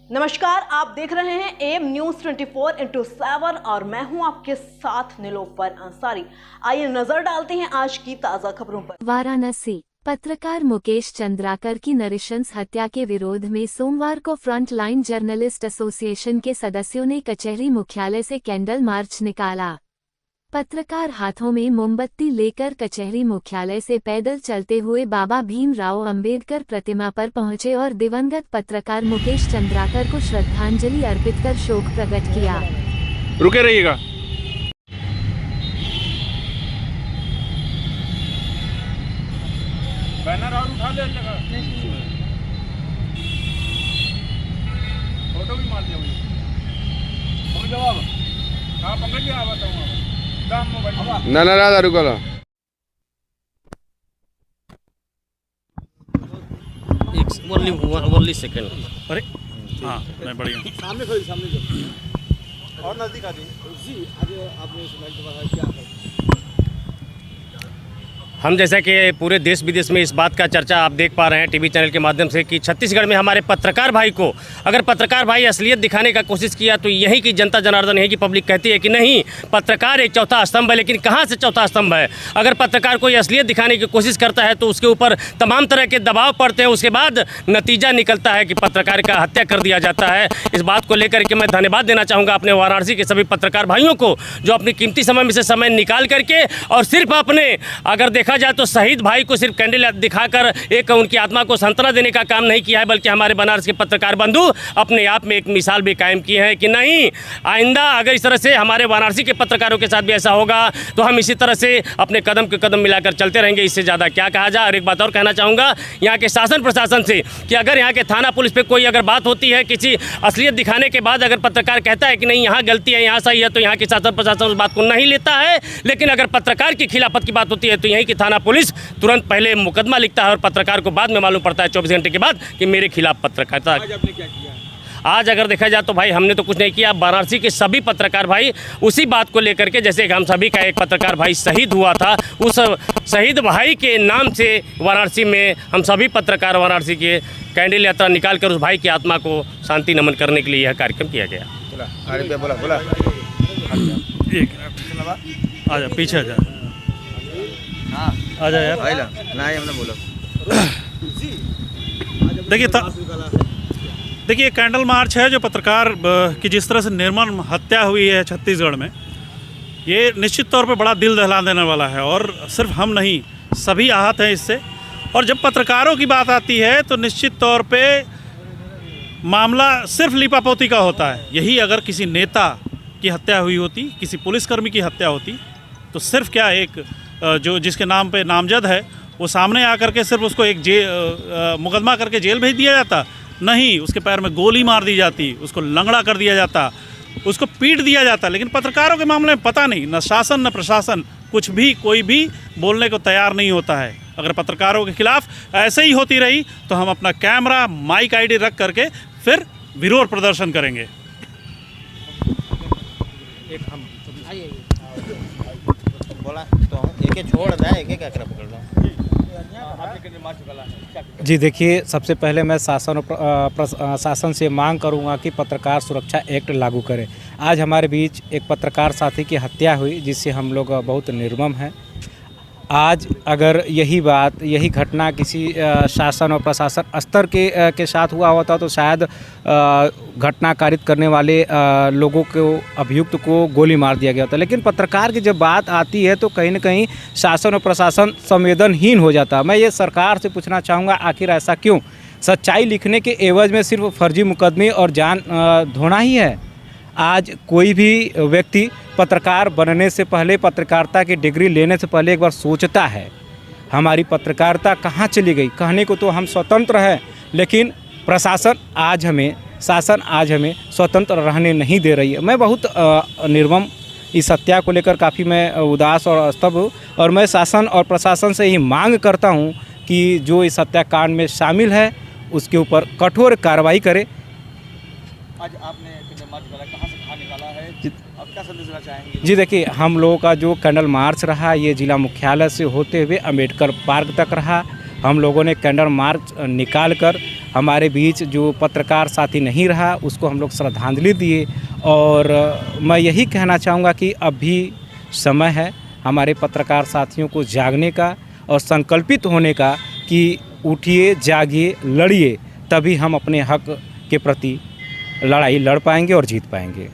नमस्कार, आप देख रहे हैं एम न्यूज 24/7 और मैं हूं आपके साथ निलोफर अंसारी। आइए नजर डालते हैं आज की ताजा खबरों पर। वाराणसी पत्रकार मुकेश चंद्राकर की नृशंस हत्या के विरोध में सोमवार को फ्रंट लाइन जर्नलिस्ट एसोसिएशन के सदस्यों ने कचहरी मुख्यालय से कैंडल मार्च निकाला। पत्रकार हाथों में मोमबत्ती लेकर कचहरी मुख्यालय से पैदल चलते हुए बाबा भीमराव अंबेडकर प्रतिमा पर पहुंचे और दिवंगत पत्रकार मुकेश चंद्राकर को श्रद्धांजलि अर्पित कर शोक प्रकट किया। रुके रहिएगा। बैनर और उठा ले जगह। फोटो भी मार दिया मुझे। जवाब हाँ पंकज जी बताऊंगा। ना ना ना रुको ना। Only second. अरे हाँ मैं बढ़िया। सामने खड़ी सामने जो और नजदीक आ जी आगे आपने सुनाई के बाद क्या है? हम जैसा कि पूरे देश विदेश में इस बात का चर्चा आप देख पा रहे हैं टीवी चैनल के माध्यम से कि छत्तीसगढ़ में हमारे पत्रकार भाई को अगर पत्रकार भाई असलियत दिखाने का कोशिश किया तो यहीं की जनता जनार्दन यहीं की पब्लिक कहती है कि नहीं, पत्रकार एक चौथा स्तंभ है। लेकिन कहाँ से चौथा स्तंभ है? अगर पत्रकार कोई असलियत दिखाने की कोशिश करता है तो उसके ऊपर तमाम तरह के दबाव पड़ते हैं। उसके बाद नतीजा निकलता है कि पत्रकार का हत्या कर दिया जाता है। इस बात को लेकर के मैं धन्यवाद देना चाहूँगा अपने वाराणसी के सभी पत्रकार भाइयों को जो अपनी कीमती समय में से समय निकाल करके और सिर्फ अपने अगर देखा जाए तो शहीद भाई को सिर्फ कैंडल दिखाकर एक उनकी आत्मा को सांत्वना देने का काम नहीं किया है, बल्कि हमारे बनारस के पत्रकार बंधु अपने आप में एक मिसाल भी कायम की है कि नहीं, आइंदा अगर इस तरह से हमारे वाराणसी के पत्रकारों के साथ भी ऐसा होगा तो हम इसी तरह से अपने कदम के कदम मिलाकर चलते रहेंगे। इससे ज़्यादा क्या कहा जाए। और एक बात और कहना चाहूँगा यहाँ के शासन प्रशासन से कि अगर यहाँ के थाना पुलिस पर कोई अगर बात होती है किसी असलियत दिखाने के बाद अगर पत्रकार कहता है कि नहीं यहाँ गलती है यहाँ सही है तो यहाँ के शासन प्रशासन उस बात को नहीं लेता है। लेकिन अगर पत्रकार की खिलाफत की बात होती है तो यहीं की थाना पुलिस तुरंत पहले मुकदमा लिखता है और पत्रकार को बाद में मालूम पड़ता है 24 घंटे के बाद कि मेरे खिलाफ पत्रकारिता। आज आपने क्या किया? आज अगर देखा जाए तो भाई हमने तो कुछ नहीं किया। वाराणसी के सभी पत्रकार भाई उसी बात को लेकर के, जैसे हम सभी का एक पत्रकार भाई शहीद हुआ था, उस शहीद भाई के नाम से वाराणसी में हम सभी पत्रकार वाराणसी के कैंडल यात्रा निकाल कर उस भाई की आत्मा को शांति नमन करने के लिए यह कार्यक्रम किया गया। बोला एक मिनट आ जा, पीछे आ जा। हाँ आ जा यार। ना हमने बोला देखिए कैंडल मार्च है जो पत्रकार की जिस तरह से निर्मम हत्या हुई है छत्तीसगढ़ में, ये निश्चित तौर पे बड़ा दिल दहला देने वाला है और सिर्फ हम नहीं सभी आहत हैं इससे। और जब पत्रकारों की बात आती है तो निश्चित तौर पे मामला सिर्फ लिपापोती का होता है। यही अगर किसी नेता की हत्या हुई होती, किसी पुलिसकर्मी की हत्या होती तो सिर्फ क्या एक जो जिसके नाम पे नामजद है वो सामने आकर के सिर्फ उसको एक मुकदमा करके जेल भेज दिया जाता? नहीं, उसके पैर में गोली मार दी जाती, उसको लंगड़ा कर दिया जाता, उसको पीट दिया जाता। लेकिन पत्रकारों के मामले में पता नहीं, न शासन न प्रशासन कुछ भी कोई भी बोलने को तैयार नहीं होता है। अगर पत्रकारों के खिलाफ ऐसे ही होती रही तो हम अपना कैमरा माइक आईडी रख करके फिर विरोध प्रदर्शन करेंगे। एक हम बोला तो एक छोड़ दे, एक आकर पकड़ लो। जी देखिए, सबसे पहले मैं शासन से मांग करूंगा कि पत्रकार सुरक्षा एक्ट लागू करें। आज हमारे बीच एक पत्रकार साथी की हत्या हुई जिससे हम लोग बहुत निर्मम हैं। आज अगर यही घटना किसी शासन और प्रशासन स्तर के साथ हुआ होता तो शायद घटना कारित करने वाले लोगों को, अभियुक्त को गोली मार दिया गया होता। लेकिन पत्रकार की जब बात आती है तो कहीं न कहीं शासन और प्रशासन संवेदनहीन हो जाता। मैं ये सरकार से पूछना चाहूँगा, आखिर ऐसा क्यों? सच्चाई लिखने के एवज में सिर्फ फर्जी मुकदमे और जान धोना ही है? आज कोई भी व्यक्ति पत्रकार बनने से पहले, पत्रकारिता की डिग्री लेने से पहले एक बार सोचता है हमारी पत्रकारिता कहाँ चली गई। कहने को तो हम स्वतंत्र हैं, लेकिन शासन आज हमें स्वतंत्र रहने नहीं दे रही है। मैं बहुत निर्मम इस हत्या को लेकर काफ़ी मैं उदास और स्तब्ध हूँ और मैं शासन और प्रशासन से ही मांग करता हूँ कि जो इस हत्याकांड में शामिल है उसके ऊपर कठोर कार्रवाई करे। आज आपने कहाँ से कहाँ निकाला है, अब क्या संदेश देना चाहेंगे? जी देखिए, हम लोगों का जो कैंडल मार्च रहा ये जिला मुख्यालय से होते हुए अम्बेडकर पार्क तक रहा हम लोगों ने कैंडल मार्च निकाल कर हमारे बीच जो पत्रकार साथी नहीं रहा उसको हम लोग श्रद्धांजलि दिए। और मैं यही कहना चाहूँगा कि अब भी समय है हमारे पत्रकार साथियों को जागने का और संकल्पित होने का कि उठिए, जागिए, लड़िए, तभी हम अपने हक के प्रति लड़ाई लड़ पाएंगे और जीत पाएंगे।